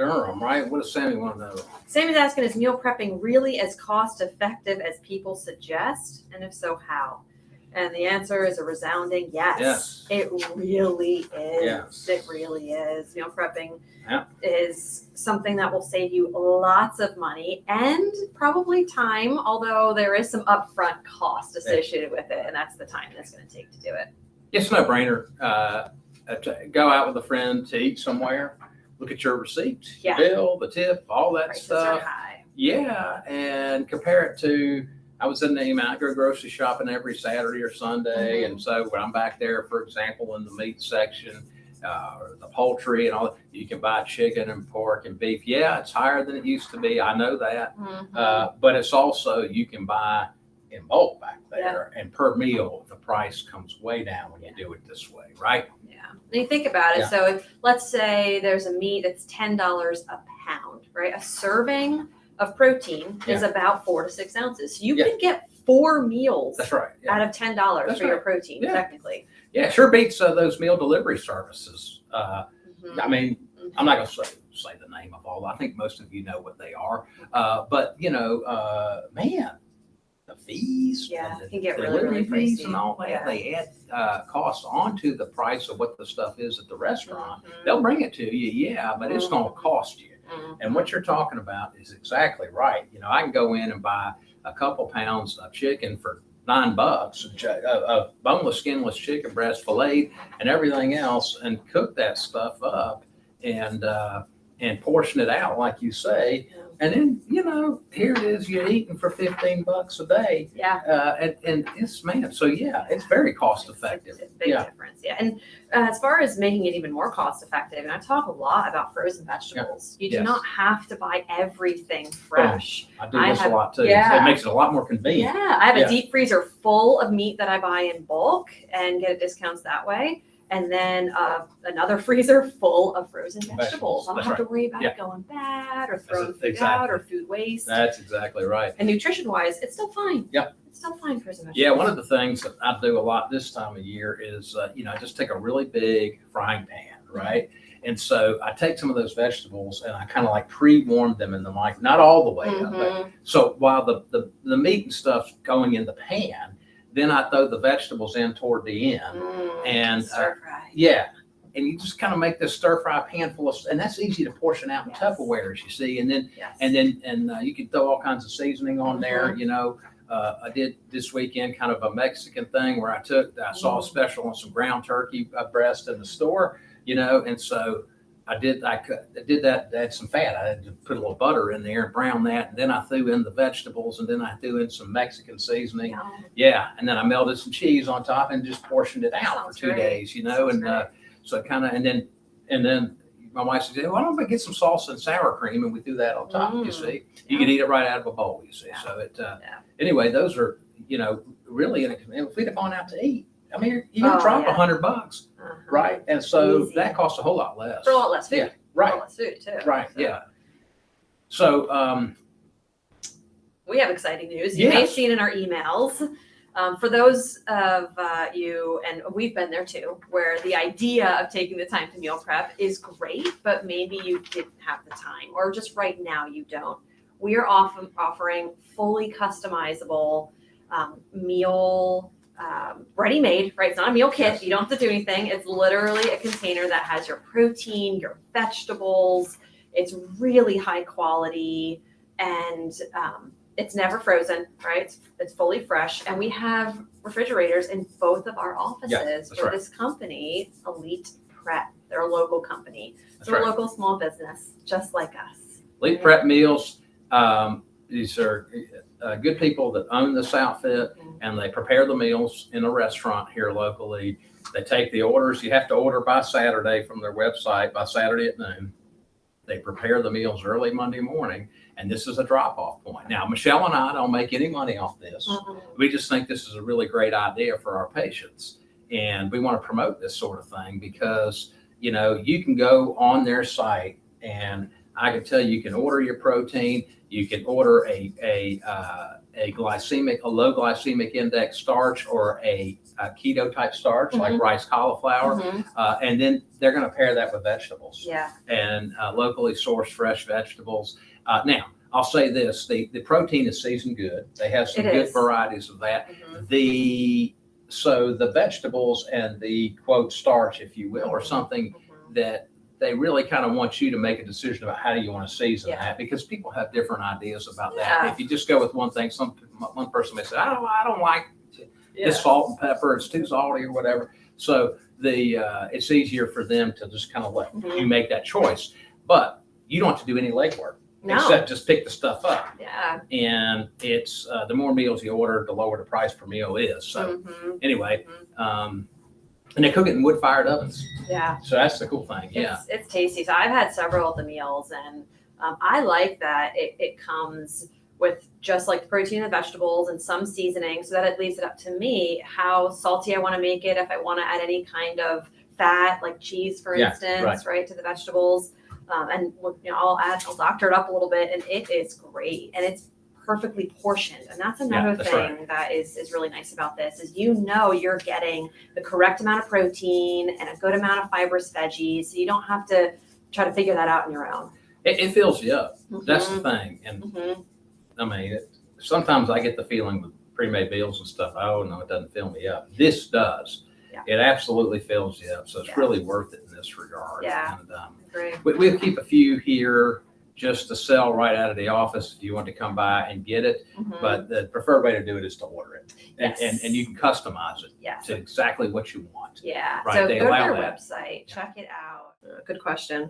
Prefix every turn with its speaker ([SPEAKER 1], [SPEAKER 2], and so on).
[SPEAKER 1] Durham, right? What does Sammy want to know?
[SPEAKER 2] Sammy's asking, is meal prepping really as cost effective as people suggest? And if so, how? And the answer is a resounding yes.
[SPEAKER 1] Yes.
[SPEAKER 2] It really is.
[SPEAKER 1] Yes.
[SPEAKER 2] It really is. Meal prepping is something that will save you lots of money and probably time, although there is some upfront cost associated with it, and that's the time that's going to take to do it.
[SPEAKER 1] It's no brainer. Go out with a friend to eat somewhere. Look at your receipt, bill, the tip, all that
[SPEAKER 2] Prices
[SPEAKER 1] stuff.
[SPEAKER 2] are high.
[SPEAKER 1] Yeah, and compare it to, I was in the I go grocery shopping every Saturday or Sunday, and so when I'm back there, for example, in the meat section, or the poultry and all, you can buy chicken and pork and beef. Yeah, it's higher than it used to be. I know that, but it's also, you can buy in bulk back there, and per meal, the price comes way down when you do it this way, right?
[SPEAKER 2] Yeah. And you think about it. So if, let's say there's a meat that's $10 a pound, right? A serving of protein is about 4 to 6 ounces. So you can get 4 meals out of $10 for your protein, technically. Yeah,
[SPEAKER 1] sure beats those meal delivery services. I mean, I'm not going to say the name of all. I think most of you know what they are. But, you know, man, the fees,
[SPEAKER 2] and
[SPEAKER 1] the
[SPEAKER 2] can get really
[SPEAKER 1] fees
[SPEAKER 2] pricey.
[SPEAKER 1] And all that, they add costs onto the price of what the stuff is at the restaurant. They'll bring it to you, but it's going to cost you. And what you're talking about is exactly right. You know, I can go in and buy a couple pounds of chicken for $9, boneless, skinless chicken breast, filleted, and everything else, and cook that stuff up and portion it out, like you say. And then, you know, here it is, you're eating for $15 a day. And it's, man, so it's very cost effective.
[SPEAKER 2] It's a big difference. And as far as making it even more cost effective, and I talk a lot about frozen vegetables, you do not have to buy everything fresh.
[SPEAKER 1] I do this a lot too. It makes it a lot more convenient.
[SPEAKER 2] I have a deep freezer full of meat that I buy in bulk and get discounts that way. And then another freezer full of frozen vegetables. I don't have to worry about it going bad or throwing food out or food waste.
[SPEAKER 1] That's exactly right.
[SPEAKER 2] And nutrition-wise, it's still fine. It's still fine for frozen vegetables.
[SPEAKER 1] Yeah, one of the things that I do a lot this time of year is, you know, I just take a really big frying pan, right? And so I take some of those vegetables and I kind of like pre-warm them in the mic, not all the way up. But, so while the meat and stuff's going in the pan, then I throw the vegetables in toward the end, and
[SPEAKER 2] stir fry.
[SPEAKER 1] And you just kind of make this stir fry pan full of, and that's easy to portion out in Tupperwares, you see, and then you can throw all kinds of seasoning on there. You know, I did this weekend kind of a Mexican thing where I saw a special on some ground turkey breast in the store, you know, and so I did that, add some fat. I had to put a little butter in there and brown that. And then I threw in the vegetables, and then I threw in some Mexican seasoning. And then I melted some cheese on top and just portioned it out for 2 days, you know. And so kind of, and then my wife said, well, why don't we get some salsa and sour cream? And we threw that on top, you see. You can eat it right out of a bowl, you see. So it, anyway, those are, you know, really, if we'd have gone out to eat, I mean, you're going to drop $100, right? And so that costs a whole lot less.
[SPEAKER 2] For a lot less food.
[SPEAKER 1] Right.
[SPEAKER 2] A lot less food, too.
[SPEAKER 1] Right, So
[SPEAKER 2] we have exciting news. You may have seen in our emails. For those of you, and we've been there too, where the idea of taking the time to meal prep is great, but maybe you didn't have the time, or just right now you don't. We are often offering fully customizable meal ready-made, right? It's not a meal kit. You don't have to do anything. It's literally a container that has your protein, your vegetables. It's really high quality, and it's never frozen, right? It's fully fresh. And we have refrigerators in both of our offices for this company, Elite Prep. They're a local company. So we're a local small business, just like us.
[SPEAKER 1] Elite Prep Meals. These are good people that own this outfit, and they prepare the meals in a restaurant here locally. They take the orders. You have to order by Saturday from their website by Saturday at noon. They prepare the meals early Monday morning, and this is a drop-off point. Now, Michelle and I don't make any money off this. We just think this is a really great idea for our patients, and we want to promote this sort of thing because, you know, you can go on their site, and I can tell you can order your protein. You can order a low glycemic index starch or a keto type starch, like rice cauliflower, and then they're going to pair that with vegetables.
[SPEAKER 2] Yeah.
[SPEAKER 1] And locally sourced fresh vegetables. Now, I'll say this: the protein is seasoned good. They have some good varieties of that. So the vegetables and the quote starch, if you will, are something that they really kind of want you to make a decision about how do you want to season that, because people have different ideas about that. If you just go with one thing, one person may say, I don't like this salt and pepper, it's too salty or whatever. So it's easier for them to just kind of let you make that choice. But you don't have to do any legwork. Except just pick the stuff up.
[SPEAKER 2] Yeah.
[SPEAKER 1] And it's the more meals you order, the lower the price per meal is. So anyway, and they cook it in wood-fired ovens.
[SPEAKER 2] Yeah.
[SPEAKER 1] So that's the cool thing. Yeah.
[SPEAKER 2] It's tasty. So I've had several of the meals, and I like that it comes with just like the protein and vegetables and some seasoning, so that it leaves it up to me how salty I want to make it. If I want to add any kind of fat, like cheese, for instance, right, to the vegetables. And I'll doctor it up a little bit, and it is great, and it's perfectly portioned. And that's another thing that is really nice about this is you're getting the correct amount of protein and a good amount of fibrous veggies, so you don't have to try to figure that out on your own.
[SPEAKER 1] It fills you up. That's the thing. And I mean, sometimes I get the feeling with pre-made meals and stuff, oh no, it doesn't fill me up. This does. It absolutely fills you up, so it's really worth it in this regard.
[SPEAKER 2] Yeah,
[SPEAKER 1] and we'll keep a few here just to sell right out of the office if you want to come by and get it. But the preferred way to do it is to order it, and you can customize it to exactly what you want.
[SPEAKER 2] Yeah,
[SPEAKER 1] right?
[SPEAKER 2] So
[SPEAKER 1] they
[SPEAKER 2] go to
[SPEAKER 1] allow
[SPEAKER 2] their
[SPEAKER 1] that.
[SPEAKER 2] website, check it out. Good question.